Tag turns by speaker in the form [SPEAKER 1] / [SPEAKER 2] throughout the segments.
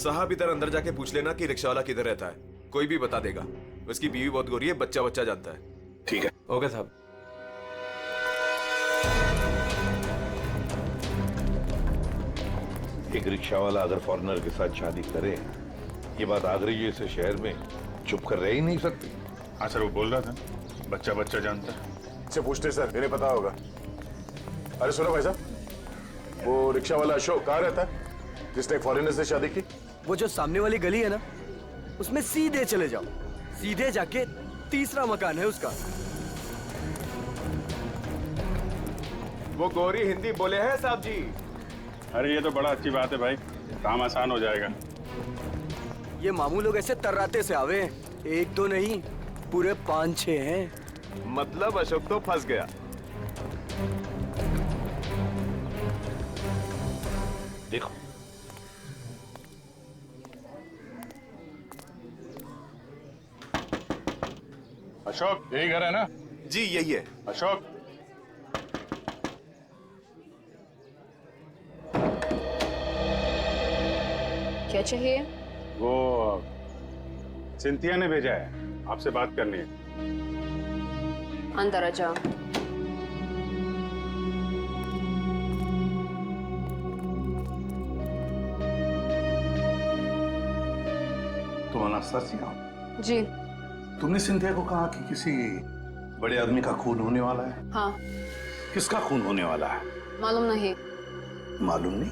[SPEAKER 1] साहब इधर अंदर जाके पूछ लेना कि रिक्शा वाला किधर रहता है, कोई भी बता देगा। उसकी बीवी बहुत गोरी है, बच्चा बच्चा जानता है।
[SPEAKER 2] ठीक है।
[SPEAKER 1] ओके साहब।
[SPEAKER 2] एक रिक्शा वाला अगर फॉरेनर के साथ शादी करे, ये बात आगरा जैसे शहर में चुप कर रह ही नहीं सकती।
[SPEAKER 3] हाँ सर, वो बोल रहा था बच्चा बच्चा जानता है।
[SPEAKER 4] इससे पूछते सर, इन्हें पता होगा। अरे सुनो भाई साहब, वो रिक्शा वाला अशोक कहाँ रहता है जिसने एक फॉरेनर से शादी की?
[SPEAKER 5] वो जो सामने वाली गली है ना, उसमें सीधे चले जाओ, सीधे जाके तीसरा मकान है उसका।
[SPEAKER 1] वो गोरी हिंदी बोले हैं साहब जी।
[SPEAKER 3] अरे ये तो बड़ा अच्छी बात है भाई, काम आसान हो जाएगा।
[SPEAKER 5] ये मामू लोग ऐसे तर्राते से आवे हैं, एक दो नहीं पूरे 5-6 हैं।
[SPEAKER 1] मतलब अशोक तो फंस गया।
[SPEAKER 2] देखो,
[SPEAKER 3] अशोक यही घर है ना?
[SPEAKER 1] जी यही है।
[SPEAKER 3] अशोक,
[SPEAKER 6] क्या चाहिए?
[SPEAKER 3] वो सिंथिया ने भेजा है, आपसे बात करनी है।
[SPEAKER 6] अंदर आ जाओ।
[SPEAKER 7] तुम अनास्तासिया हो?
[SPEAKER 6] जी
[SPEAKER 7] तुमने सिंधिया को कहा कि किसी बड़े आदमी का खून होने वाला है?
[SPEAKER 6] हाँ।
[SPEAKER 7] किसका खून होने वाला है?
[SPEAKER 6] मालूम नहीं।
[SPEAKER 7] मालूम नहीं?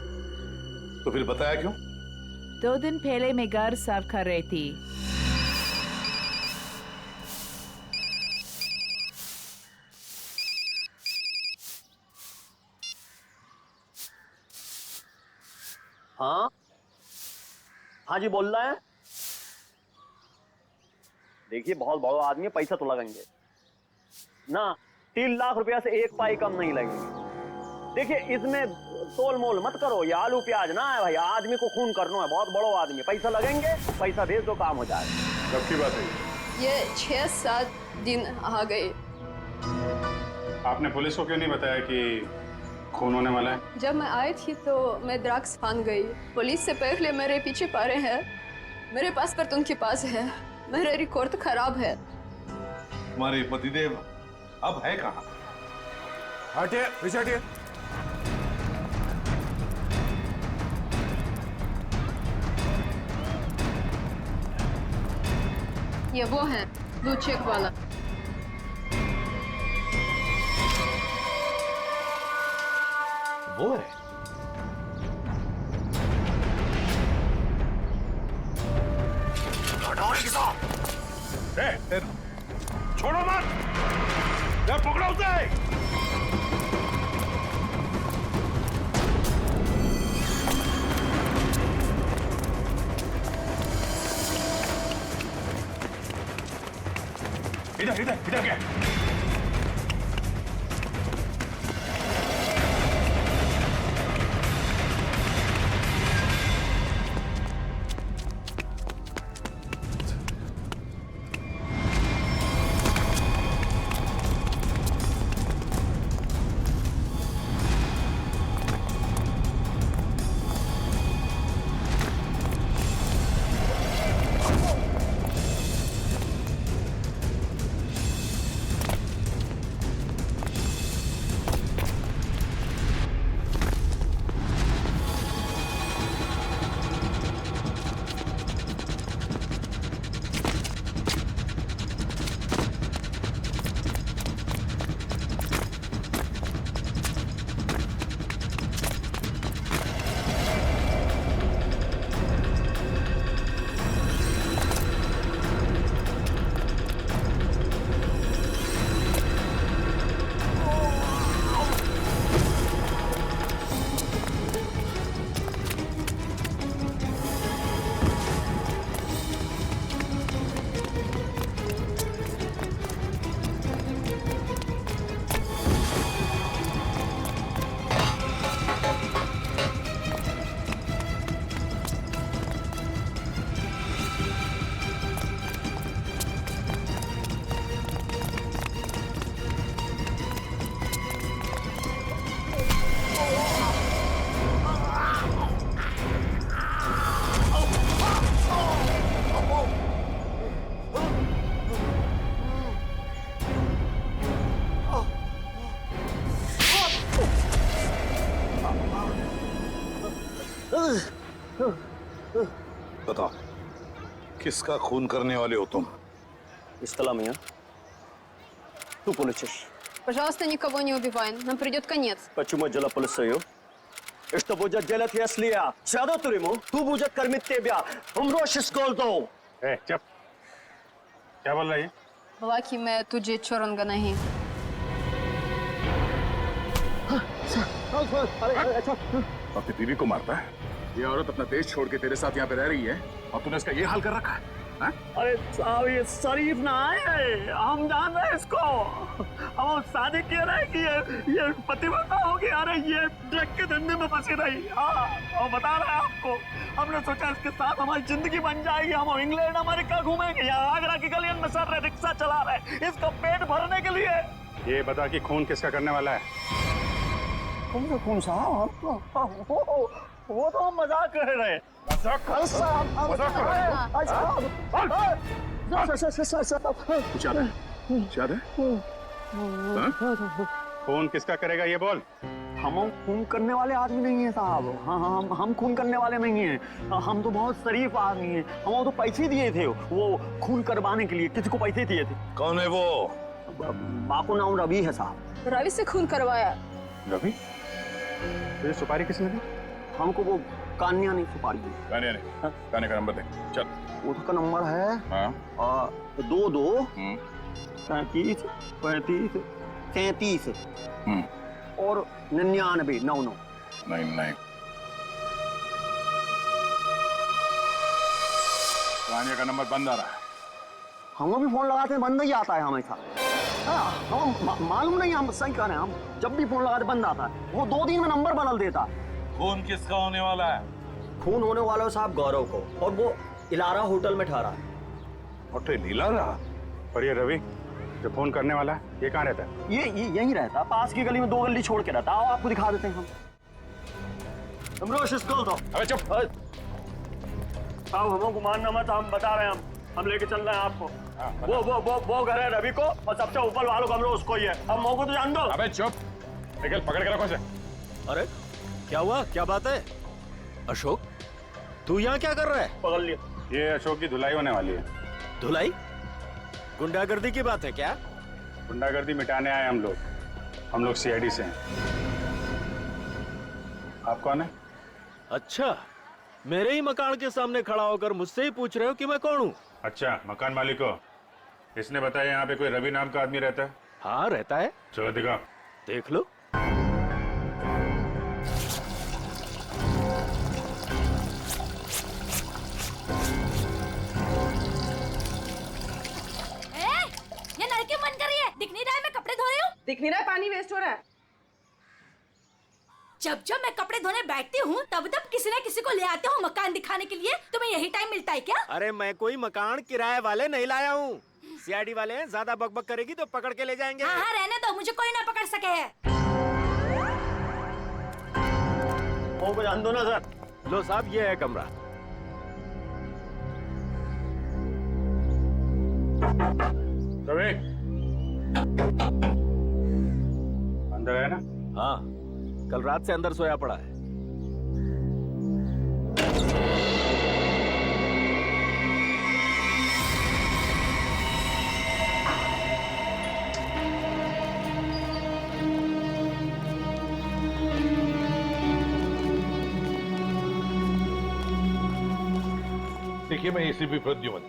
[SPEAKER 7] तो फिर बताया क्यों?
[SPEAKER 8] 2 दिन पहले मैं घर साफ कर रही थी।
[SPEAKER 9] हाँ हाँ जी, बोल रहा है। देखिए बहुत बड़ा आदमी है, पैसा तो लगेंगे ना। 3 लाख रुपया से एक पाई कम नहीं लगेंगे। देखिए इसमें तोल मोल मत करो, ये आलू प्याज ना है भाई, आदमी को खून करना है, बहुत बड़ो आदमी, पैसा लगेंगे, पैसा भेज दो, काम हो जाएगा।
[SPEAKER 3] कब की बात है
[SPEAKER 6] ये 6-7 दिन आ गए।
[SPEAKER 3] आपने पुलिस को क्यों नहीं बताया कि खून होने वाला है?
[SPEAKER 6] जब मैं आई थी तो मैं ड्रग्स फान गई। पुलिस से पहले मेरे पीछे पड़े हैं, मेरे पासपोर्ट उनके पास है, मेरा रिकॉर्ड खराब है।
[SPEAKER 7] तुम्हारे पतिदेव अब है कहाँ?
[SPEAKER 4] हटिए, पीछे हटिए।
[SPEAKER 6] ये वो है ब्लू चेक वाला।
[SPEAKER 2] वो है।
[SPEAKER 3] छोड़ो मत, पकड़ो उसे। इधर इधर इधर क्या?
[SPEAKER 2] किसका खून करने वाले हो तुम?
[SPEAKER 9] Истала меня. Ты получишь.
[SPEAKER 6] Пожалуйста, никого не убивай, нам придет конец.
[SPEAKER 9] Почему дело полицию? И что будет делать, если я сяду в тюрьму? Кто будет кормить тебя? Умрешь с голоду.
[SPEAKER 3] चुप। क्या बोल रही है?
[SPEAKER 6] बोला कि मैं तुझे छोड़ूंगा नहीं।
[SPEAKER 4] अपनी बीवी को मारता है। ये औरत अपना देश छोड़ के तेरे साथ यहाँ पे रह रही है और तूने इसका ये हाल कर रखा है, हाँ?
[SPEAKER 9] अरे साहब ये शरीफ ना है, हम जान रहे हैं इसको। हम शादी किए रहे कि ये पतिव्रता होगी। अरे ये ड्रग के धंधे में फंसी रही। हाँ, और बता रहे हैं आपको, हमने सोचा इसके साथ हमारी जिंदगी बन जाएगी। हम इंग्लैंड अमेरिका घूमेंगे, यहाँ आगरा की गलियों में सर रहे, रिक्शा चला रहे, इसका पेट भरने के लिए।
[SPEAKER 3] ये बता कि खून किसका करने वाला है?
[SPEAKER 9] कौन साहब? वो तो हम मजाक कर रहे हैं।
[SPEAKER 4] कुछ याद है? याद है?
[SPEAKER 3] खून किसका करेगा ये बोल।
[SPEAKER 9] हम खून करने वाले आदमी नहीं है साहब। हाँ, हम खून करने वाले नहीं हैं। हम तो बहुत शरीफ आदमी हैं। हम तो पैसे दिए थे वो खून करवाने के लिए, किसी को पैसे दिए थे।
[SPEAKER 2] कौन है वो?
[SPEAKER 9] बापू नाम रवि है साहब।
[SPEAKER 6] रवि से खून करवाया।
[SPEAKER 3] रवि? ये सुपारी किसने दी?
[SPEAKER 9] हमको वो कान्या नहीं सुपारी दी।
[SPEAKER 4] कान्या ने? कान्या का नंबर दे। चल।
[SPEAKER 9] उसका नंबर है
[SPEAKER 4] हाँ।
[SPEAKER 9] 22 35 35 33 और 99 99।
[SPEAKER 4] 99। कान्या का नंबर बंद आ रहा है।
[SPEAKER 9] हम भी फोन लगाते हैं बंद ही आता है हमेशा। हाँ, हम मालूम नहीं, हम सही कह रहे हैं। हम जब भी फोन लगाते बंद आता है। वो 2 दिन में नंबर बदल देता है।
[SPEAKER 2] खून किसका होने वाला है?
[SPEAKER 9] खून होने वाला है साहब गौरव को, और वो इलारा होटल में ठहरा है।
[SPEAKER 2] होटल इलारा?
[SPEAKER 3] और ये रवि जो फोन करने वाला है, ये कहाँ रहता है?
[SPEAKER 9] ये यहीं रहता, पास की गली में 2 गली छोड़ के रहता। आओ आपको दिखा देते हैं हम।
[SPEAKER 3] अबे चुप।
[SPEAKER 9] आओ, हमको मानना मत, हम बता रहे हैं। हम लेके चल रहे हैं आपको। वो घर है रवि को, और सबसे ऊपर वालों कमरा उसको ही है। अब मौको तो जान दो।
[SPEAKER 3] अबे चुप। निकल, पकड़ के रखो इसे।
[SPEAKER 5] अरे क्या हुआ, क्या बात है? अशोक, तू यहाँ क्या कर रहा है?
[SPEAKER 9] पकड़ लिया।
[SPEAKER 3] ये अशोक की धुलाई होने वाली है।
[SPEAKER 5] धुलाई? गुंडागर्दी की बात है क्या?
[SPEAKER 3] गुंडागर्दी मिटाने आए हम लोग सीआईडी से हैं। आप कौन है?
[SPEAKER 5] अच्छा, मेरे ही मकान के सामने खड़ा होकर मुझसे ही पूछ रहे हो कि मैं कौन हूँ?
[SPEAKER 3] अच्छा, मकान मालिक हो। इसने बताया यहाँ पे कोई रवि नाम का आदमी रहता है?
[SPEAKER 5] हाँ, रहता है।
[SPEAKER 3] चलो दिखाओ।
[SPEAKER 5] देख लो।
[SPEAKER 10] ये नलके बंद कर रही है। दिख नहीं रहा है मैं कपड़े धो रही हूँ?
[SPEAKER 11] दिख नहीं रहा है पानी वेस्ट हो रहा है।
[SPEAKER 10] जब जब मैं कपड़े धोने बैठती हूँ तब तब किसी न किसी को ले आते हो मकान दिखाने के लिए। तुम्हें यही टाइम मिलता है क्या?
[SPEAKER 5] अरे मैं कोई मकान किराए वाले नहीं लाया हूँ। सीआईडी वाले हैं, ज्यादा बकबक करेगी तो पकड़ के ले जाएंगे।
[SPEAKER 10] हाँ हाँ, रहने दो, मुझे कोई ना पकड़ सके है।
[SPEAKER 9] मौको जान दो ना सर।
[SPEAKER 5] लो साहब, ये है कमरा।
[SPEAKER 3] रवि अंदर है ना?
[SPEAKER 5] हाँ, कल रात से अंदर सोया पड़ा है।
[SPEAKER 2] देखिए, मैं एसीपी प्रद्युमन।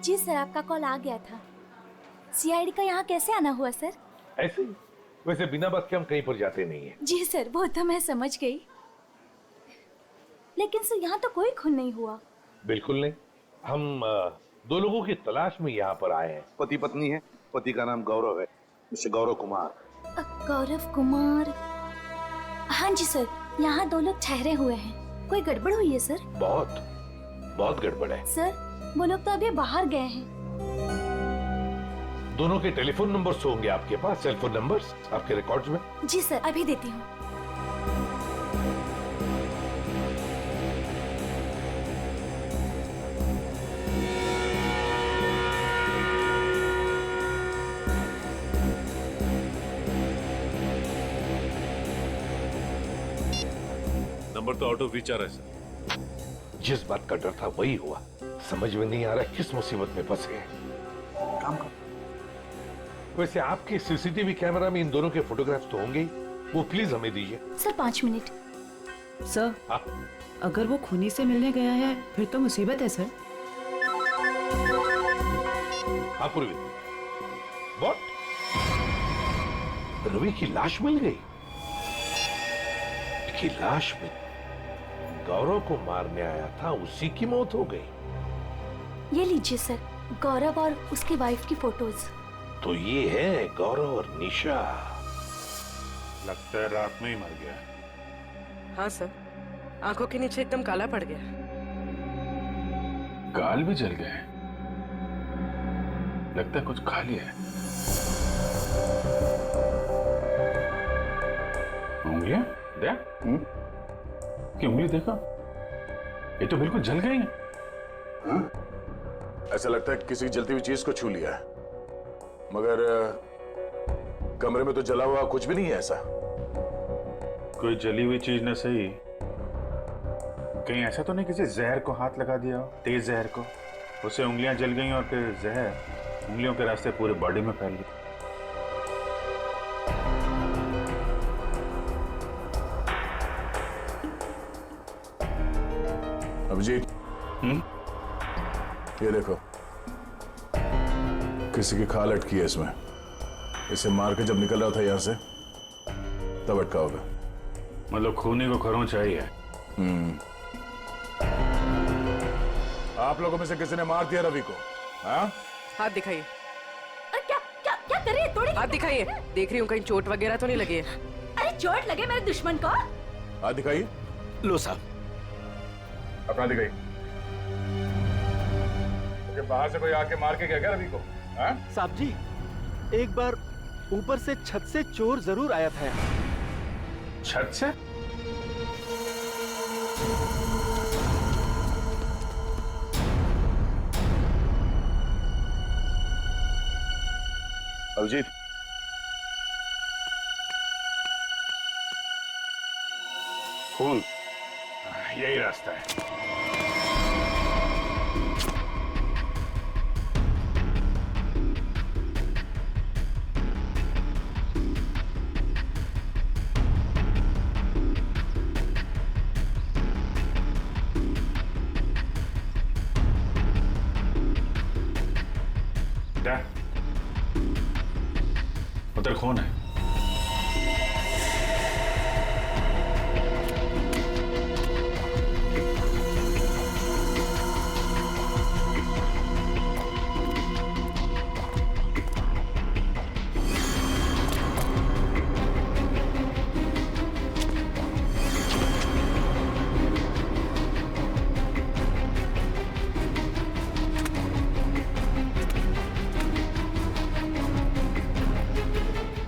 [SPEAKER 10] जी सर, आपका कॉल आ गया था। सीआईडी का यहाँ कैसे आना हुआ सर?
[SPEAKER 2] ऐसे ही। वैसे बिना बात के हम कहीं पर जाते नहीं है।
[SPEAKER 10] जी सर, वो तो मैं समझ गई, लेकिन सर यहाँ तो कोई खून नहीं हुआ।
[SPEAKER 2] बिल्कुल नहीं। हम 2 लोगों की तलाश में यहाँ पर आए हैं। पति पत्नी है। पति का नाम गौरव है, मिस्टर गौरव कुमार।
[SPEAKER 10] गौरव कुमार? हाँ जी सर, यहाँ 2 लोग ठहरे हुए हैं। कोई गड़बड़ हुई है सर?
[SPEAKER 2] बहुत गड़बड़ है
[SPEAKER 10] सर। वो लोग तो अभी बाहर गए हैं।
[SPEAKER 2] दोनों के टेलीफोन नंबर्स होंगे आपके पास? सेलफोन नंबर्स आपके रिकॉर्ड्स में?
[SPEAKER 10] जी सर, अभी देती हूँ।
[SPEAKER 2] नंबर तो आउट ऑफ रीच आ रहा है सर। जिस बात का डर था वही हुआ। समझ में नहीं आ रहा किस मुसीबत में फंस गए।
[SPEAKER 7] काम कर।
[SPEAKER 2] वैसे आपके सीसीटीवी कैमरा में इन दोनों के फोटोग्राफ्स तो होंगे ही, वो प्लीज हमें दीजिए।
[SPEAKER 10] Sir 5 minute.
[SPEAKER 11] सर
[SPEAKER 2] हाँ
[SPEAKER 11] अगर वो खूनी से मिलने गया है फिर तो मुसीबत है सर।
[SPEAKER 2] हाँ पूर्वी, व्हाट? रवि की लाश मिल गई? की लाश में गौरव को मारने आया था, उसी की मौत हो गई।
[SPEAKER 10] ये लीजिए सर, गौरव और उसकी वाइफ की फोटोज।
[SPEAKER 2] तो ये है गौरव और निशा।
[SPEAKER 3] लगता है रात में ही मर गया।
[SPEAKER 11] हाँ सर, आंखों के नीचे एकदम काला पड़ गया।
[SPEAKER 3] गाल भी जल गए। लगता है कुछ खा लिया है। उंगलियां देख, कि उंगली देखो, ये तो बिल्कुल जल गई है।
[SPEAKER 4] ऐसा लगता है किसी जलती हुई चीज को छू लिया है, मगर कमरे में तो जला हुआ कुछ भी नहीं है ऐसा।
[SPEAKER 3] कोई जली हुई चीज न सही, कहीं ऐसा तो नहीं किसी जहर को हाथ लगा दिया हो, तेज जहर को, उससे उंगलियां जल गई और फिर जहर उंगलियों के रास्ते पूरे बॉडी में फैल गई।
[SPEAKER 4] अभिजीत, ये देखो, किसी की खाल अटकी है इसमें। इसे मार के जब निकल रहा था यहां से तब अटका होगा।
[SPEAKER 3] मतलब खूनी को खरोंच चाहिए।
[SPEAKER 4] आप लोगों में से किसी ने मार दिया रवि को? हाँ?
[SPEAKER 11] हाथ दिखाइए।
[SPEAKER 10] क्या क्या क्या कर रही है? थोड़ी
[SPEAKER 11] हाथ दिखाइए। देख रही हूँ कहीं चोट वगैरह तो नहीं लगी है।
[SPEAKER 10] अरे चोट लगे मेरे दुश्मन को।
[SPEAKER 4] हाथ दिखाइए।
[SPEAKER 5] लो साहब।
[SPEAKER 4] अपना दिखाइए। बाहर से कोई आके मार के गया रवि को? हाँ?
[SPEAKER 5] साहब जी, एक बार ऊपर से छत से चोर जरूर आया था।
[SPEAKER 3] छत से?
[SPEAKER 4] अभिजीत,
[SPEAKER 3] खून, यही रास्ता है। क्या? उधर खून है।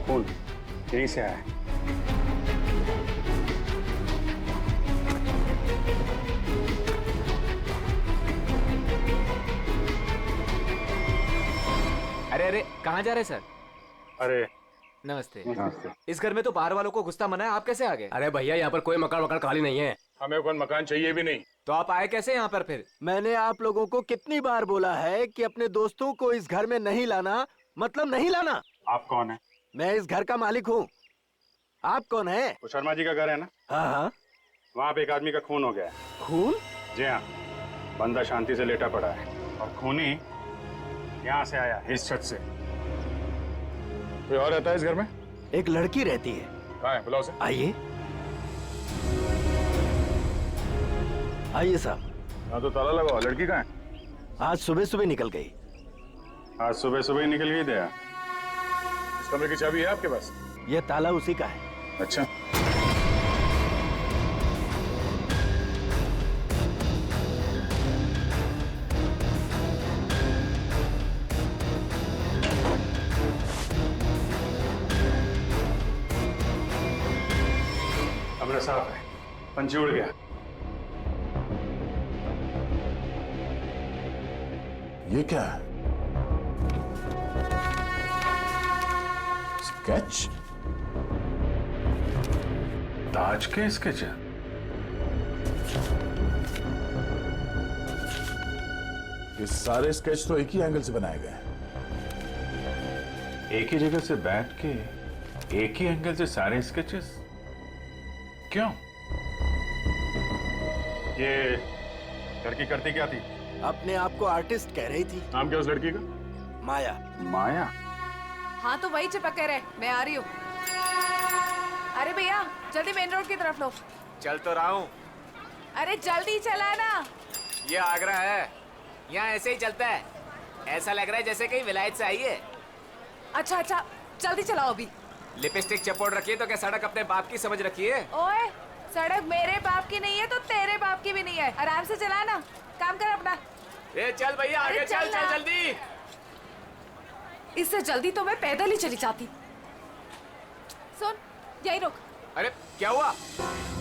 [SPEAKER 3] खून यहीं से आया है।
[SPEAKER 5] अरे कहाँ जा रहे सर?
[SPEAKER 3] अरे
[SPEAKER 5] नमस्ते।
[SPEAKER 3] नमस्ते।
[SPEAKER 5] इस घर में तो बाहर वालों को गुस्सा मना है, आप कैसे आ गए? अरे भैया, यहाँ पर कोई मकान खाली नहीं है।
[SPEAKER 4] हमें कोई मकान चाहिए भी नहीं।
[SPEAKER 5] तो आप आए कैसे यहाँ पर फिर?
[SPEAKER 12] मैंने आप लोगों को कितनी बार बोला है कि अपने दोस्तों को इस घर में नहीं लाना, मतलब नहीं लाना।
[SPEAKER 3] आप कौन है?
[SPEAKER 12] मैं इस घर का मालिक हूँ। आप कौन है?
[SPEAKER 3] वो शर्मा जी का घर है ना?
[SPEAKER 12] हाँ हाँ।
[SPEAKER 3] वहाँ पे एक आदमी का खून हो गया है।
[SPEAKER 12] खून?
[SPEAKER 3] जी हाँ, बंदा शांति से लेटा पड़ा है और खूनी यहाँ से आया, इस छत से।
[SPEAKER 4] कोई और रहता है इस घर में?
[SPEAKER 12] एक लड़की रहती है।
[SPEAKER 4] कहाँ है? बुलाओ उसे।
[SPEAKER 12] आइए आइए साहब।
[SPEAKER 4] हाँ तो ताला लगाओ। लड़की कहाँ है?
[SPEAKER 12] आज सुबह सुबह निकल गई।
[SPEAKER 3] आज सुबह सुबह ही निकल गई दया।
[SPEAKER 4] इस कमरे की चाबी है आपके पास?
[SPEAKER 12] यह ताला उसी का है।
[SPEAKER 4] अच्छा,
[SPEAKER 3] कमरा साफ है, पंची उड़ गया।
[SPEAKER 4] ये क्या है? स्केच?
[SPEAKER 3] ताज के स्केच है।
[SPEAKER 4] ये सारे स्केच तो एक ही एंगल से बनाए गए हैं।
[SPEAKER 3] एक ही जगह से बैठ के एक ही एंगल से सारे स्केचेस क्यों? ये लड़की करती क्या थी?
[SPEAKER 12] अपने आप को आर्टिस्ट कह रही थी।
[SPEAKER 4] नाम क्या उस लड़की का?
[SPEAKER 12] माया।
[SPEAKER 3] माया?
[SPEAKER 8] हाँ तो वही चिपक रहे, मैं आ रही हूँ। अरे भैया जल्दी मेन रोड की तरफ लो।
[SPEAKER 13] चल तो रहा हूँ।
[SPEAKER 8] अरे जल्दी चला ना।
[SPEAKER 13] ये आगरा है, यहाँ ऐसे ही चलता है। ऐसा लग रहा है जैसे कहीं विलायत से आई है।
[SPEAKER 8] अच्छा अच्छा जल्दी चलाओ अभी।
[SPEAKER 13] लिपस्टिक चपोड़ रखी है तो क्या सड़क अपने बाप की समझ रखी है?
[SPEAKER 8] ओए सड़क मेरे बाप की नहीं है तो तेरे बाप की भी नहीं है। आराम से चला ना, काम कर अपना।
[SPEAKER 13] ए चल भैया आगे चल जल्दी।
[SPEAKER 8] इससे जल्दी तो मैं पैदल ही चली जाती। सुन यही रुक।
[SPEAKER 13] अरे क्या हुआ?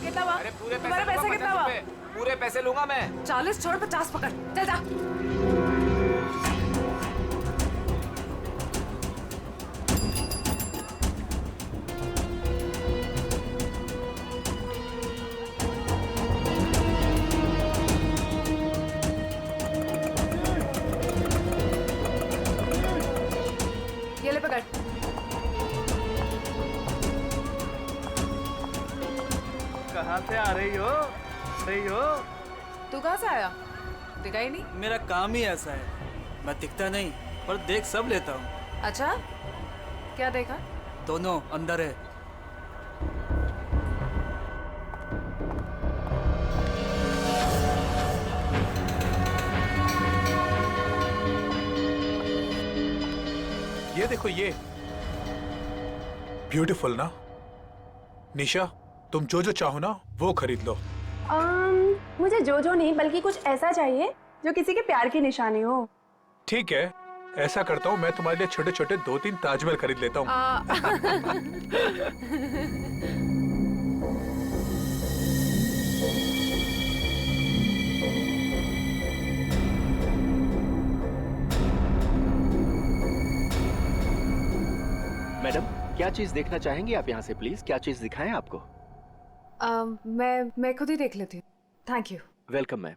[SPEAKER 8] कितना हुआ?
[SPEAKER 13] अरे पूरे
[SPEAKER 8] तुम्हारे पैसे कितना हुआ?
[SPEAKER 13] पूरे पैसे लूंगा मैं।
[SPEAKER 8] 40 छोड़ 50 पकड़, चल जा। ये ले पकड़।
[SPEAKER 5] कहाँ से आ रही हो?
[SPEAKER 8] तू कहाँ से आया? दिखा ही नहीं।
[SPEAKER 5] मेरा काम ही ऐसा है, मैं दिखता नहीं पर देख सब लेता हूँ।
[SPEAKER 8] अच्छा क्या देखा?
[SPEAKER 5] दोनों अंदर है।
[SPEAKER 14] ये देखो ये ब्यूटीफुल ना। निशा तुम जो जो चाहो ना वो खरीद लो।
[SPEAKER 6] मुझे जो नहीं बल्कि कुछ ऐसा चाहिए जो किसी के प्यार की निशानी हो।
[SPEAKER 14] ठीक है ऐसा करता हूँ, मैं तुम्हारे लिए छोटे छोटे 2-3 ताजमहल खरीद लेता हूँ।
[SPEAKER 12] मैडम क्या चीज देखना चाहेंगे आप यहाँ से? प्लीज क्या चीज दिखाएं आपको?
[SPEAKER 8] मैं खुद ही देख लेती हूँ, thank you.
[SPEAKER 12] Welcome ma'am.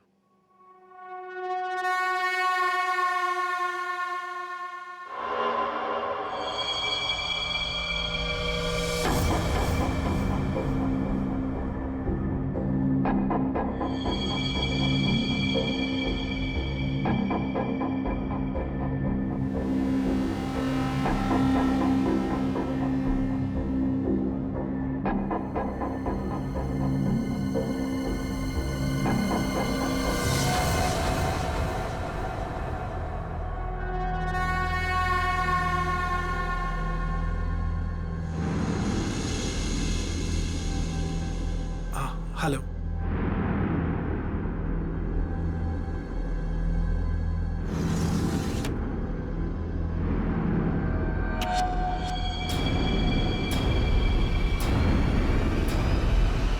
[SPEAKER 14] Hello.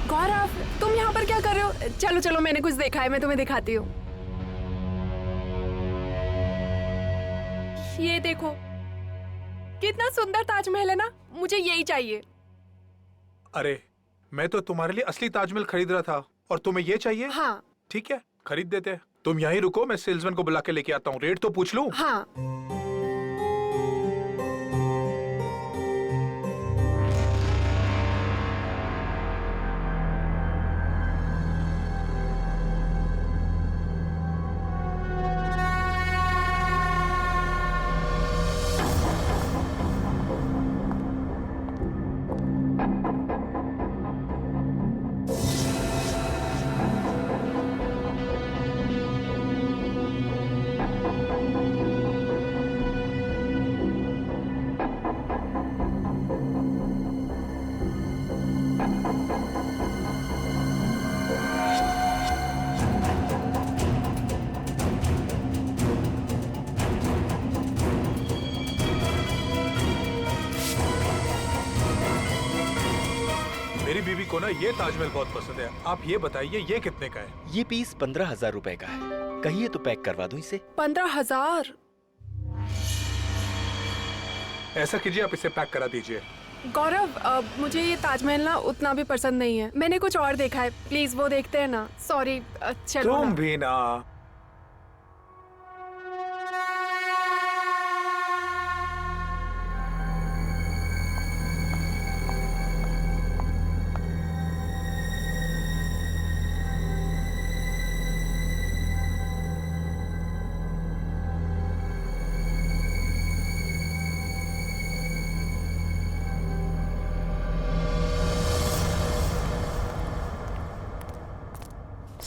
[SPEAKER 6] Gaurav तुम यहाँ पर क्या कर रहे हो? चलो चलो मैंने कुछ देखा है, मैं तुम्हें दिखाती हूँ। ये देखो कितना सुंदर ताजमहल है ना, मुझे यही चाहिए।
[SPEAKER 14] अरे मैं तो तुम्हारे लिए असली ताजमहल खरीद रहा था और तुम्हें ये चाहिए?
[SPEAKER 6] हाँ।
[SPEAKER 14] ठीक है खरीद देते हैं। तुम यहीं रुको, मैं सेल्समैन को बुला के लेके आता हूँ। रेट तो पूछ लूं?
[SPEAKER 6] हाँ।
[SPEAKER 14] मेरी बीवी को ना ये ताजमहल बहुत पसंद है। आप ये बताइए ये कितने का है?
[SPEAKER 12] ये पीस 15,000 रुपए का है। कहिए तो पैक करवा दूं इसे।
[SPEAKER 6] 15,000?
[SPEAKER 14] ऐसा कीजिए आप इसे पैक करा दीजिए।
[SPEAKER 6] गौरव मुझे ये ताजमहल ना उतना भी पसंद नहीं है, मैंने कुछ और देखा है, प्लीज वो देखते हैं ना। सॉरी चलो
[SPEAKER 14] तुम
[SPEAKER 6] ना।
[SPEAKER 14] भी ना।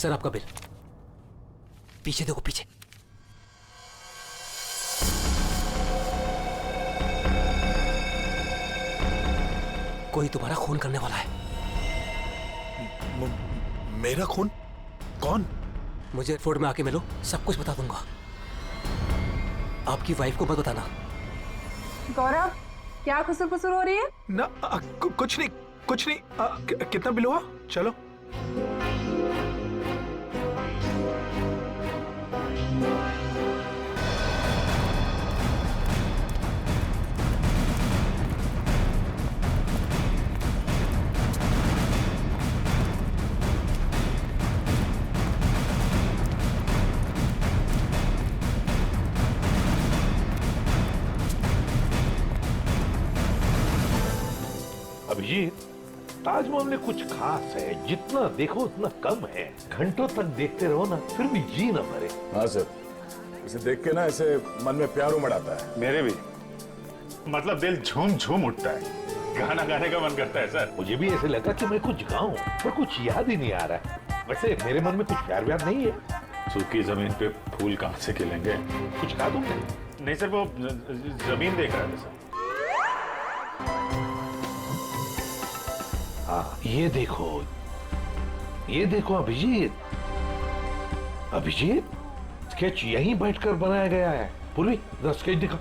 [SPEAKER 15] सर आपका बिल। पीछे देखो पीछे। कोई तुम्हारा खून करने वाला है।
[SPEAKER 14] मेरा खून? कौन?
[SPEAKER 15] मुझे एयरपोर्ट में आके मिलो, सब कुछ बता दूंगा। आपकी वाइफ को मत बताना।
[SPEAKER 8] गौरव, क्या खुसुर फुसुर हो रही है?
[SPEAKER 14] ना कुछ नहीं, कुछ नहीं। कितना बिल हुआ? चलो।
[SPEAKER 2] अभिजीत, ताजमहल में कुछ खास है, जितना देखो उतना कम है। घंटों तक देखते रहो ना, फिर भी जी न भरे।
[SPEAKER 4] हाँ सर, इसे देख के ना ऐसे मन में प्यार उमड़ आता है।
[SPEAKER 3] मेरे भी, मतलब दिल झूम झूम उठता है, गाना गाने का मन करता है सर।
[SPEAKER 2] मुझे भी ऐसे लगा कि मैं कुछ गाऊं, पर कुछ याद ही नहीं आ रहा है। वैसे मेरे मन में कुछ प्यार व्यार नहीं है।
[SPEAKER 3] सूखी जमीन पे फूल कहां से खिलेंगे?
[SPEAKER 2] कुछ गा दूंगा?
[SPEAKER 3] नहीं सर, वो जमीन देख रहा था सर।
[SPEAKER 2] हाँ, ये देखो अभिजीत। अभिजीत, स्केच यहीं बैठकर बनाया गया है। पूर्वी, जरा स्केच दिखा।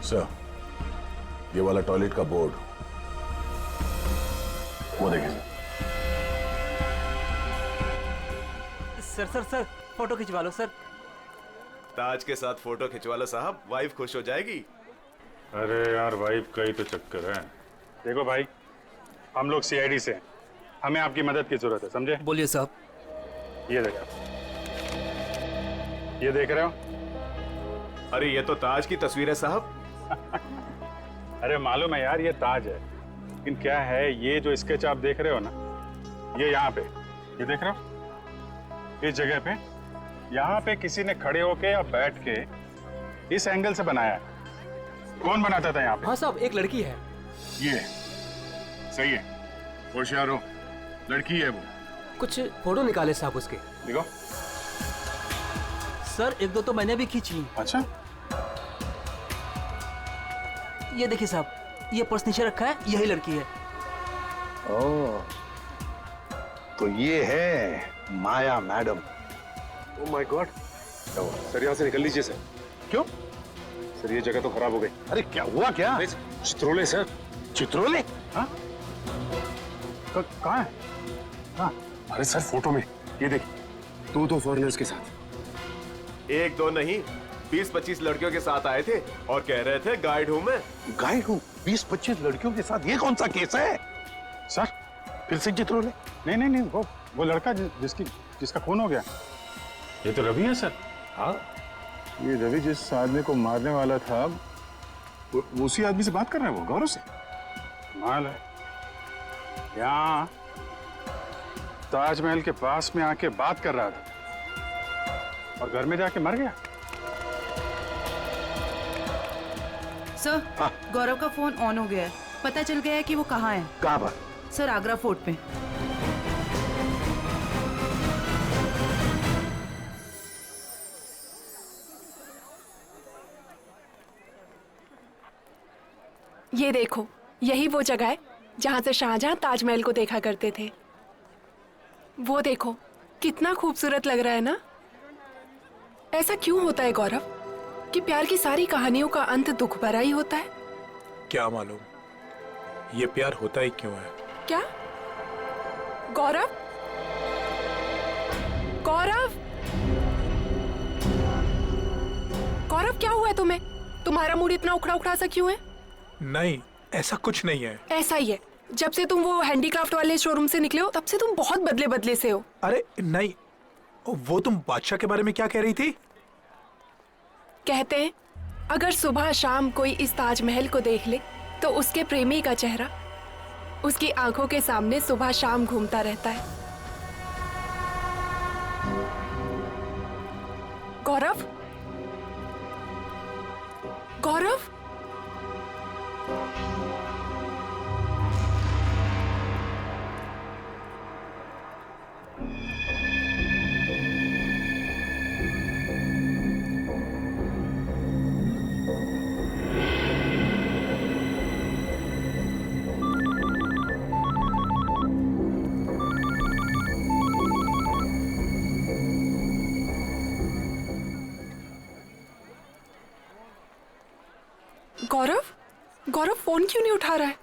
[SPEAKER 4] सर, ये वाला टॉयलेट का बोर्ड, वो देखिए
[SPEAKER 12] सर। सर फोटो खिंचवा लो सर।
[SPEAKER 1] ताज के साथ फोटो खिंचवा लो साहब, वाइफ खुश हो जाएगी।
[SPEAKER 3] अरे यार, वाइफ का ही तो चक्कर है। देखो भाई, हम लोग सीआईडी से हैं, हमें आपकी मदद की जरूरत है, समझे?
[SPEAKER 15] बोलिए साहब।
[SPEAKER 3] ये देखो, ये देख रहे हो?
[SPEAKER 1] अरे ये तो ताज की तस्वीर है साहब।
[SPEAKER 3] अरे मालूम है यार, ये ताज है, लेकिन क्या है, ये जो स्केच आप देख रहे हो ना, ये यहाँ पे, ये देख रहे हो, इस जगह पे, यहाँ पे किसी ने खड़े होके या बैठ के इस एंगल से बनाया है। कौन बनाता था यहाँ पे?
[SPEAKER 15] हाँ साहब, एक लड़की है।
[SPEAKER 4] ये सही है, होशियार हो, लड़की है वो।
[SPEAKER 15] कुछ फोटो निकाले साहब उसके।
[SPEAKER 3] देखो
[SPEAKER 12] सर, एक दो तो मैंने भी खींच ली।
[SPEAKER 3] अच्छा,
[SPEAKER 12] ये देखिए साहब, ये पर्स नीचे रखा है, यही लड़की है।
[SPEAKER 7] ओह, तो ये है Maya madam.
[SPEAKER 3] Oh my God. Sir यहाँ से निकल लीजिए सर।
[SPEAKER 7] क्यों
[SPEAKER 3] सर, ये जगह तो खराब हो गई।
[SPEAKER 7] अरे क्या हुआ? क्या
[SPEAKER 3] चित्रोले सर।
[SPEAKER 7] चित्रोले?
[SPEAKER 3] हाँ, कहाँ है? हाँ,
[SPEAKER 4] अरे सर, फोटो में ये देखिए, दो फॉरेनर्स के साथ।
[SPEAKER 1] एक दो नहीं, 20-25 लड़कियों के साथ आए थे और कह रहे थे गाइड हूं मैं।
[SPEAKER 7] गाइड हूँ? 20-25 लड़कियों के साथ? ये कौन सा केस है
[SPEAKER 3] सर?
[SPEAKER 7] फिर से चित्रोले?
[SPEAKER 3] नहीं, वो लड़का जिसका खून हो गया। ये तो रवि है सर।
[SPEAKER 2] हाँ,
[SPEAKER 3] ये रवि जिस आदमी को मारने वाला था, वो उसी आदमी से बात कर रहा है, वो गौरव से। माल है, यहाँ ताजमहल के पास में आके बात कर रहा था और घर में जाके मर गया।
[SPEAKER 8] सर, गौरव का फोन ऑन हो गया है, पता चल गया है कि वो कहाँ है।
[SPEAKER 7] कहाँ पर?
[SPEAKER 8] सर, आगरा फोर्ट पे।
[SPEAKER 11] ये देखो, यही वो जगह है जहाँ से शाहजहां ताजमहल को देखा करते थे। वो देखो, कितना खूबसूरत लग रहा है ना। ऐसा क्यों होता है गौरव कि प्यार की सारी कहानियों का अंत दुख भरा ही होता है?
[SPEAKER 14] क्या मालूम ये प्यार होता ही क्यों है।
[SPEAKER 11] क्या? गौरव, गौरव, गौरव, क्या हुआ है तुम्हें? तुम्हारा मूड इतना उखड़ा उखड़ा सा क्यों है?
[SPEAKER 14] नहीं, ऐसा कुछ नहीं है।
[SPEAKER 11] ऐसा ही है, जब से तुम वो हैंडीक्राफ्ट वाले शोरूम से निकले हो तब से तुम बहुत बदले बदले से हो।
[SPEAKER 14] अरे नहीं, वो तुम बादशाह के बारे में क्या कह रही थी?
[SPEAKER 11] कहते हैं अगर सुबह शाम कोई इस ताजमहल को देख ले तो उसके प्रेमी का चेहरा उसकी आंखों के सामने सुबह शाम घूमता रहता है। गौरव, गौरव, गौरव, गौरव फोन क्यों नहीं उठा रहा है?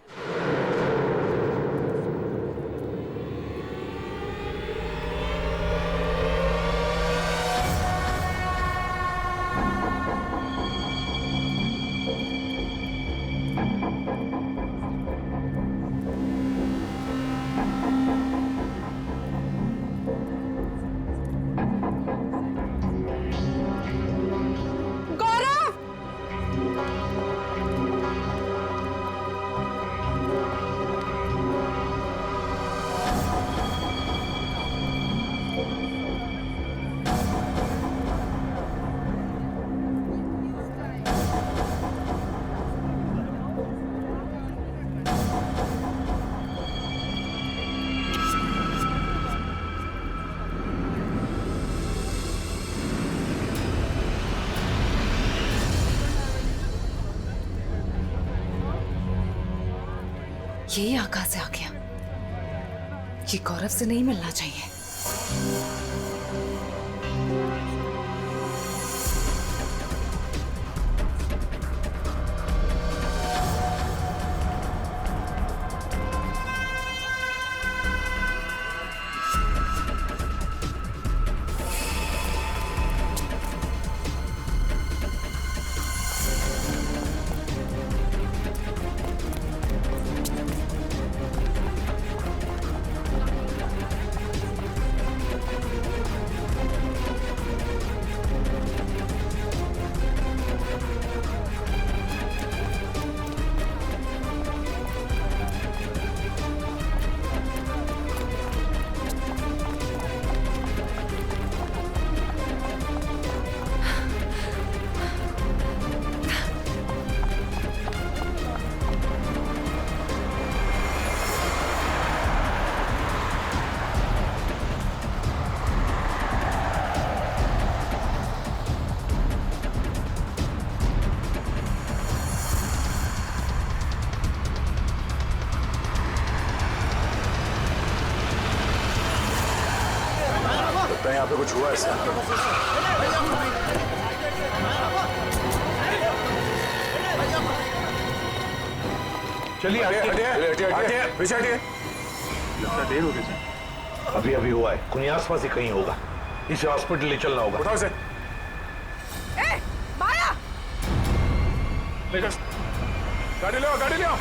[SPEAKER 8] ये यहाँ कहाँ से आ गया? ये गौरव से नहीं मिलना चाहिए।
[SPEAKER 4] यहाँ पे कुछ हुआ ऐसा?
[SPEAKER 2] चलिए
[SPEAKER 4] हटिए, पीछे हटिए।
[SPEAKER 2] लगता देर हो गई सर। अभी अभी हुआ है, कोई आसपास ही कहीं होगा। इसे हॉस्पिटल ले चलना होगा।
[SPEAKER 4] उठाओ इसे।
[SPEAKER 8] माया!
[SPEAKER 4] गाड़ी लो, गाड़ी लो।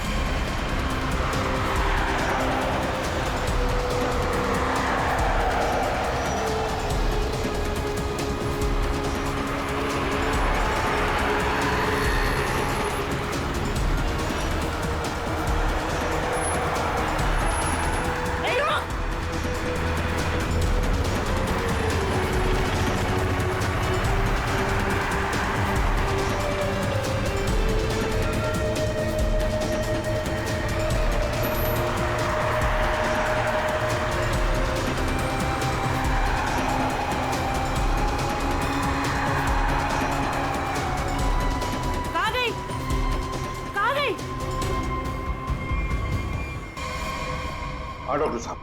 [SPEAKER 7] हाँ डॉक्टर साहब,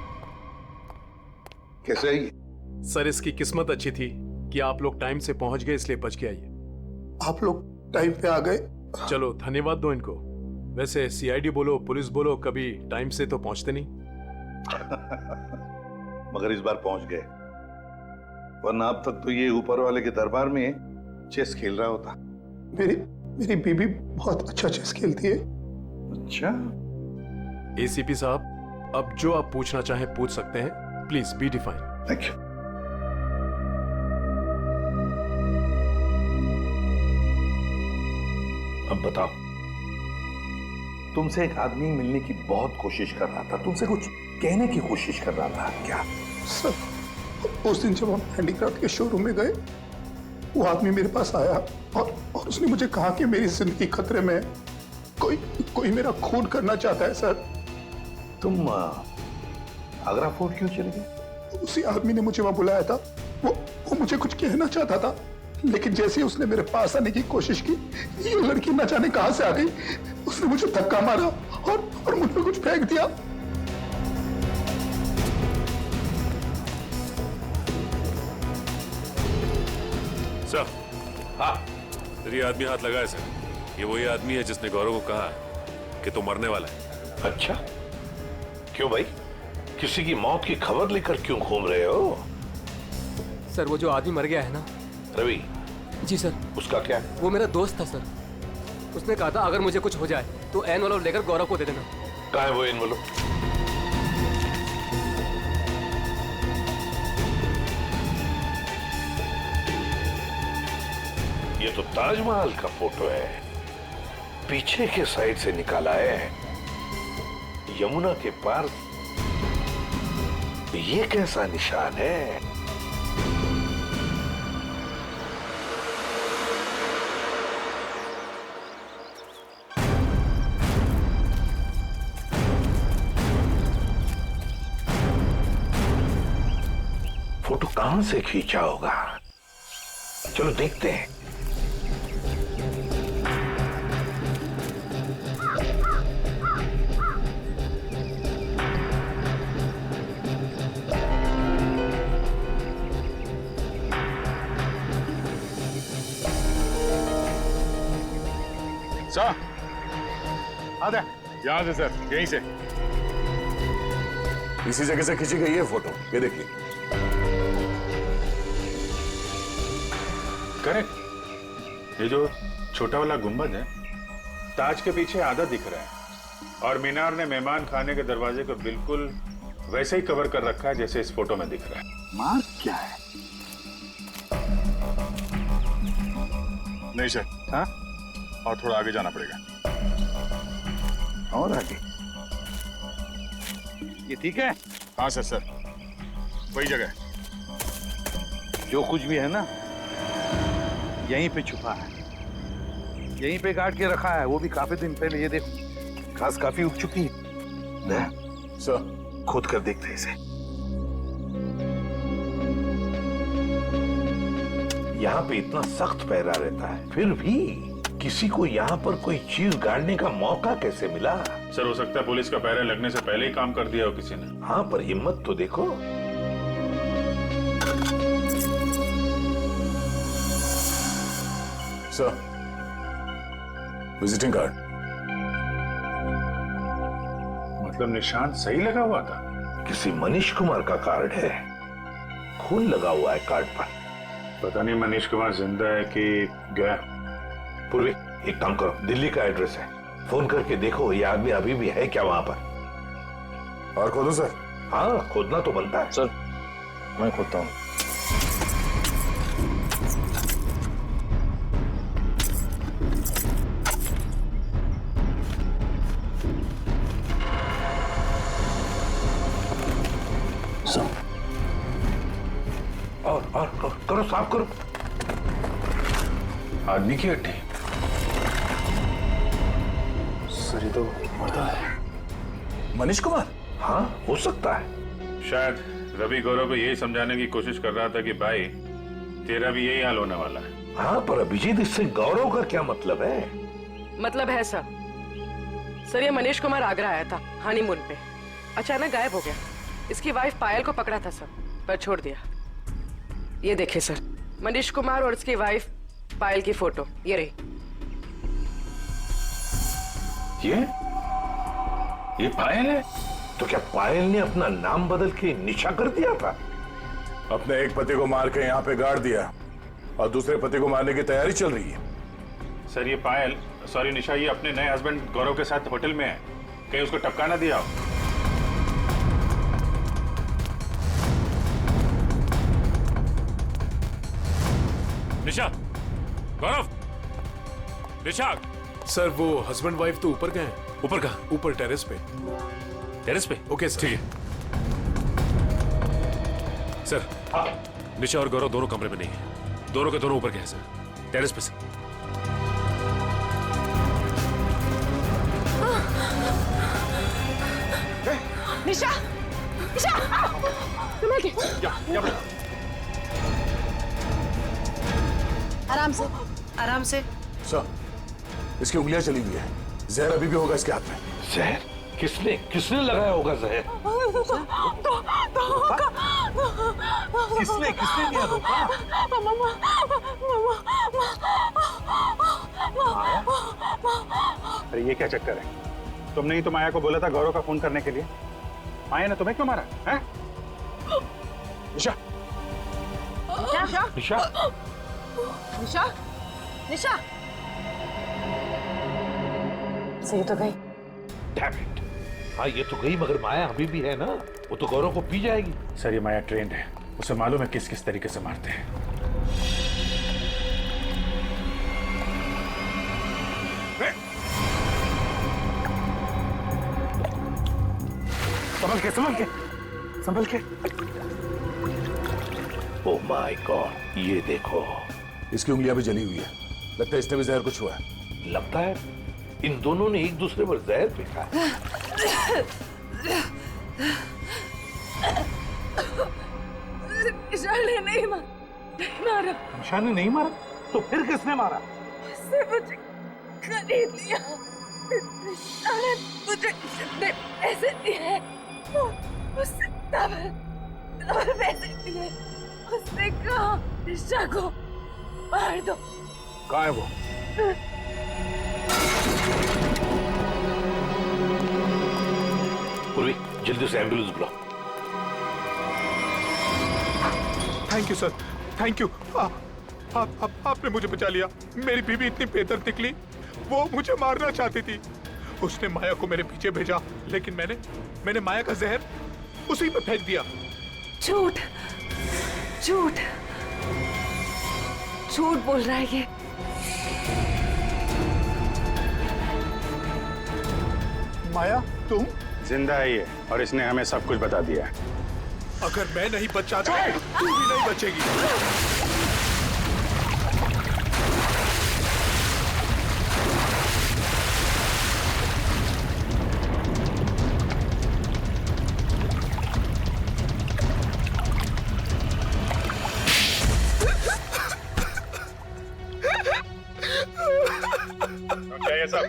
[SPEAKER 7] कैसे है?
[SPEAKER 14] सर इसकी किस्मत अच्छी थी कि आप लोग टाइम से पहुंच गए, इसलिए बच के आइए।
[SPEAKER 7] आप लोग टाइम पे आ गए।
[SPEAKER 14] चलो धन्यवाद दो इनको। वैसे सीआईडी बोलो, पुलिस बोलो, कभी टाइम से तो पहुंचते नहीं।
[SPEAKER 7] मगर इस बार पहुंच गए, वरना अब तक तो ये ऊपर वाले के दरबार में चेस खेल रहा होता। मेरी बीबी बहुत अच्छा चेस खेलती है। अच्छा।
[SPEAKER 14] एसीपी साहब, अब जो आप पूछना चाहें पूछ सकते हैं। Please be define.
[SPEAKER 7] Thank you. अब बताओ, तुमसे एक आदमी मिलने की बहुत कोशिश कर रहा था, तुमसे कुछ कहने की कोशिश कर रहा था, क्या?
[SPEAKER 16] सर, उस दिन जब हम हैंडीक्राफ्ट के शोरूम में गए
[SPEAKER 4] वो आदमी मेरे पास आया और उसने मुझे कहा कि मेरी जिंदगी खतरे में है। कोई मेरा खून करना चाहता है सर।
[SPEAKER 7] तुम आगरा फोर्ट क्यों चले गए?
[SPEAKER 4] उसी आदमी ने मुझे वहां बुलाया था। वो मुझे कुछ कहना चाहता था, लेकिन जैसे ही उसने मेरे पास आने की कोशिश की, ये लड़की न जाने कहां से आ गई। उसने मुझे धक्का मारा और मुझ पे कुछ फेंक दिया।
[SPEAKER 16] सर, हाँ, ये आदमी हाथ लगाए सर। ये वही आदमी है जिसने गौरव को कहा कि तू मरने वाला है।
[SPEAKER 2] अच्छा, क्यों भाई? किसी की मौत की खबर लेकर क्यों घूम रहे हो?
[SPEAKER 15] सर, वो जो आदमी मर गया है ना,
[SPEAKER 2] रवि।
[SPEAKER 15] जी सर।
[SPEAKER 2] उसका क्या?
[SPEAKER 15] वो मेरा दोस्त था सर। उसने कहा था अगर मुझे कुछ हो जाए तो एनवलप लेकर गौरव को दे देना।
[SPEAKER 2] कहाँ है वो एनवलप? ये तो ताजमहल का फोटो है, पीछे के साइड से निकाला है, यमुना के पार। ये कैसा निशान है? फोटो कहां से खींचा होगा? चलो देखते हैं।
[SPEAKER 3] सर, आधा यहाँ से सर, यहीं से।
[SPEAKER 4] इसी जगह से खींची गई है फोटो, ये देखिए।
[SPEAKER 3] करेक्ट। ये जो छोटा वाला गुंबद है, ताज के पीछे आधा दिख रहा है और मीनार ने मेहमान खाने के दरवाजे को बिल्कुल वैसे ही कवर कर रखा है जैसे इस फोटो में दिख रहा है।
[SPEAKER 4] मार्क क्या है?
[SPEAKER 3] नहीं सर। हाँ, और थोड़ा आगे जाना पड़ेगा।
[SPEAKER 7] और आगे? ये ठीक है?
[SPEAKER 3] हाँ सर, सर वही जगह है।
[SPEAKER 7] जो कुछ भी है ना, यहीं पे छुपा है, यहीं पे गाड़ के रखा है। वो भी काफी दिन पहले। ये देखो, घास काफी उग चुकी है।
[SPEAKER 4] सर,
[SPEAKER 7] खोद कर देखते हैं इसे।
[SPEAKER 2] यहाँ पे इतना सख्त पहरा रहता है, फिर भी किसी को यहाँ पर कोई चीज गाड़ने का मौका कैसे मिला?
[SPEAKER 3] सर, हो सकता है पुलिस का पहरा लगने से पहले ही काम कर दिया हो किसी ने।
[SPEAKER 2] हाँ, पर हिम्मत तो देखो।
[SPEAKER 4] Sir, visiting card.
[SPEAKER 3] मतलब निशान सही लगा हुआ था?
[SPEAKER 2] किसी मनीष कुमार का कार्ड है, खून लगा हुआ है कार्ड पर।
[SPEAKER 3] पता नहीं मनीष कुमार जिंदा है कि गया।
[SPEAKER 2] पूर्वी, एक काम करो, दिल्ली का एड्रेस है, फोन करके देखो ये आदमी अभी भी है क्या वहां पर।
[SPEAKER 4] और खोदो सर?
[SPEAKER 2] हाँ, खोदना तो बनता है।
[SPEAKER 4] सर, मैं खोदता हूँ।
[SPEAKER 2] और करो, साफ करो।
[SPEAKER 3] आदमी की हड्डी? सर, ये तो मर्दा है।
[SPEAKER 4] मनीष कुमार?
[SPEAKER 2] हाँ, हो सकता है।
[SPEAKER 3] शायद रवि गौरव को यही समझाने की कोशिश कर रहा था कि भाई तेरा भी यही हाल होने वाला है।
[SPEAKER 2] हाँ, पर अभिजीत, इससे गौरव का क्या मतलब है?
[SPEAKER 17] मतलब है सर, ये मनीष कुमार आगरा आया था हनीमून पे, अचानक गायब हो गया। इसकी वाइफ पायल को पकड़ा था सर, पर छोड़ दिया। ये देखे सर, मनीष कुमार और उसकी वाइफ पायल की फोटो ये रही।
[SPEAKER 3] ये पायल है?
[SPEAKER 2] तो क्या पायल ने अपना नाम बदल के निशा कर दिया था?
[SPEAKER 4] अपने एक पति को मार के यहाँ पे गाड़ दिया और दूसरे पति को मारने की तैयारी चल रही है।
[SPEAKER 3] सर, ये पायल, सॉरी निशा, ये अपने नए हस्बैंड गौरव के साथ होटल में है, कहीं उसको टपका ना दिया हो।
[SPEAKER 16] निशा, गौरव, निशा।
[SPEAKER 14] सर, वो हस्बैंड वाइफ तो ऊपर गए हैं।
[SPEAKER 16] ऊपर कहाँ?
[SPEAKER 14] ऊपर टेरेस पे।
[SPEAKER 16] टेरेस पे?
[SPEAKER 14] Okay sir.
[SPEAKER 16] ठीक है सर। निशा और गौरव दोनों कमरे में नहीं है। दोनों के दोनों ऊपर गए सर, टेरेस पे से।
[SPEAKER 8] निशा, निशा, संभल के।
[SPEAKER 18] आराम से, आराम से।
[SPEAKER 2] सर, इसकी उंगलियां चली हुई है, जहर अभी भी होगा इसके हाथ में। जहर? किसने किसने लगाया होगा जहर? किसने किसने दिया धोखा?
[SPEAKER 3] अरे ये क्या चक्कर है? तुमने ही तो माया को बोला था गौरव का खून करने के लिए। माया ने तुम्हें क्यों मारा है? निशा,
[SPEAKER 8] निशा,
[SPEAKER 3] निशा,
[SPEAKER 8] निशा, निशा।
[SPEAKER 17] सही तो गई।
[SPEAKER 2] Damn it! हाँ ये तो गई, मगर माया अभी भी है ना, वो तो गौरव को पी जाएगी।
[SPEAKER 3] सर ये माया ट्रेंड है, उसे मालूम है किस किस तरीके से मारते हैं।
[SPEAKER 2] संभल के, संभल के, संभल के। ओह माय गॉड, ये देखो, इसकी उंगलियां भी जली हुई है। लगता है इसने भी जहर कुछ हुआ है। लगता है इन दोनों ने एक दूसरे पर जहर फेंका है।
[SPEAKER 8] निशा ने नहीं मारा।
[SPEAKER 2] निशा ने नहीं मारा? तो फिर किसने मारा?
[SPEAKER 8] उसने मुझे खरीद लिया। निशा ने मुझे कितने पैसे दिए? उसने डबल पैसे दिए। उसने कहा निशा को मार दो।
[SPEAKER 2] कहाँ है वो? पूर्वी, जल्दी से एम्बुलेंस बुलाओ।
[SPEAKER 14] Thank you sir, thank you. आपने मुझे बचा लिया। मेरी बीवी इतनी बेदर्द निकली, वो मुझे मारना चाहती थी। उसने माया को मेरे पीछे भेजा, लेकिन मैंने माया का जहर उसी पे फेंक दिया।
[SPEAKER 8] झूठ, झूठ, झूठ बोल रहा है ये।
[SPEAKER 3] माया तुम? जिंदा है ये, और इसने हमें सब कुछ बता दिया है।
[SPEAKER 14] अगर मैं नहीं बचा तो तू भी नहीं बचेगी।
[SPEAKER 3] क्या ये सब?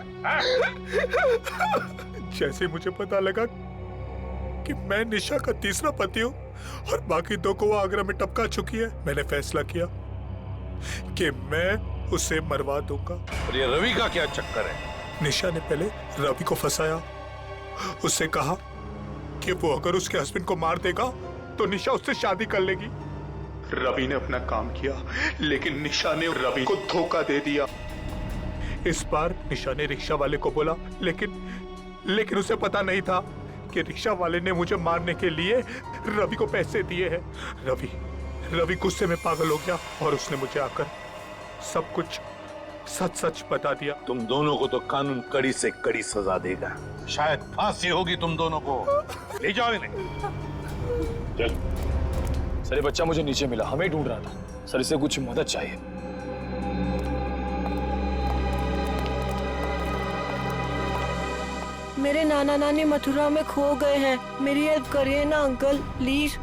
[SPEAKER 14] जैसे मुझे पता लगा कि मैं निशा का तीसरा पति हूँ और बाकी दो को वो आगरा में टपका चुकी है, मैंने फैसला किया कि मैं उसे मरवा दूंगा।
[SPEAKER 2] और ये रवि का क्या चक्कर है?
[SPEAKER 14] निशा ने पहले रवि को फंसाया, उससे कहा कि वो अगर उसके हस्बैंड को मार देगा तो निशा उससे शादी कर लेगी। रवि ने अपना काम किया, लेकिन निशा ने रवि को धोखा दे दिया। इस बार निशा ने रिक्शा वाले को बोला, लेकिन उसे पता नहीं था कि रिक्शा वाले ने मुझे मारने के लिए रवि को पैसे दिए हैं। रवि गुस्से में पागल हो गया और उसने मुझे आकर सब कुछ सच सच बता दिया।
[SPEAKER 2] तुम दोनों को तो कानून कड़ी से कड़ी सजा देगा, शायद फांसी होगी तुम दोनों को। ले जाओ इन्हें। चल।
[SPEAKER 19] सर ये बच्चा मुझे नीचे मिला, हमें ढूंढ रहा था। सर इसे कुछ मदद चाहिए।
[SPEAKER 18] मेरे नाना नानी मथुरा में खो गए हैं, मेरी हेल्प करिए ना अंकल प्लीज।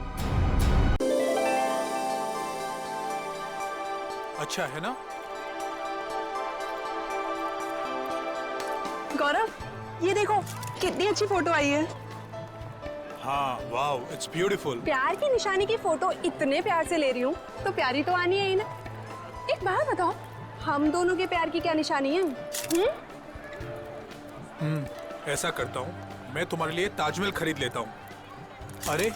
[SPEAKER 14] अच्छा है ना?
[SPEAKER 8] गौरव ये देखो कितनी अच्छी फोटो आई है।
[SPEAKER 14] हाँ वाओ, इट्स ब्यूटीफुल।
[SPEAKER 6] प्यार की निशानी की फोटो इतने प्यार से ले रही हूँ तो प्यारी तो आनी है ही ना। एक बात बताओ, हम दोनों के प्यार की क्या निशानी है?
[SPEAKER 14] ऐसा करता हूँ, मैं तुम्हारे लिए ताजमहल खरीद लेता हूँ। अरे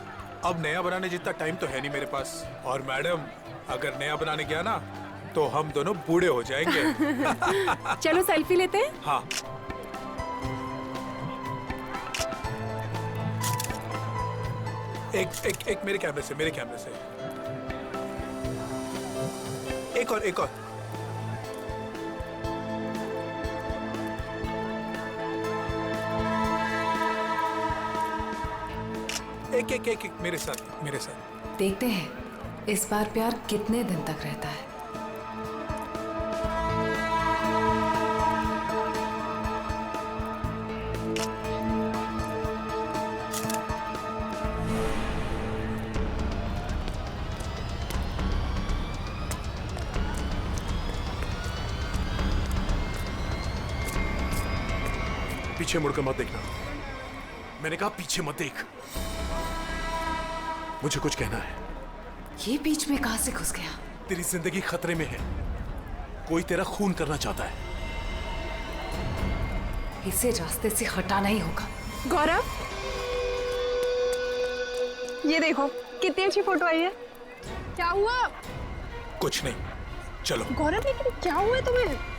[SPEAKER 14] अब नया बनाने जितना टाइम तो है नहीं मेरे पास। और मैडम अगर नया बनाने गया ना तो हम दोनों बूढ़े हो जाएंगे।
[SPEAKER 11] चलो सेल्फी लेते हैं।
[SPEAKER 14] हाँ एक मेरे कैमरे से, एक और एक मेरे साथ।
[SPEAKER 8] देखते हैं इस बार प्यार कितने दिन तक रहता है।
[SPEAKER 14] पीछे मुड़कर मत देखना। मैंने कहा पीछे मत देख। मुझे कुछ कहना है।
[SPEAKER 8] ये बीच में कहां से घुस गया?
[SPEAKER 14] तेरी जिंदगी खतरे में है। कोई तेरा खून करना चाहता है।
[SPEAKER 8] इसे रास्ते से हटाना ही होगा।
[SPEAKER 11] गौरव, ये देखो कितनी अच्छी फोटो आई है। क्या हुआ?
[SPEAKER 14] कुछ नहीं, चलो।
[SPEAKER 11] गौरव, लेकिन क्या हुआ तुम्हें?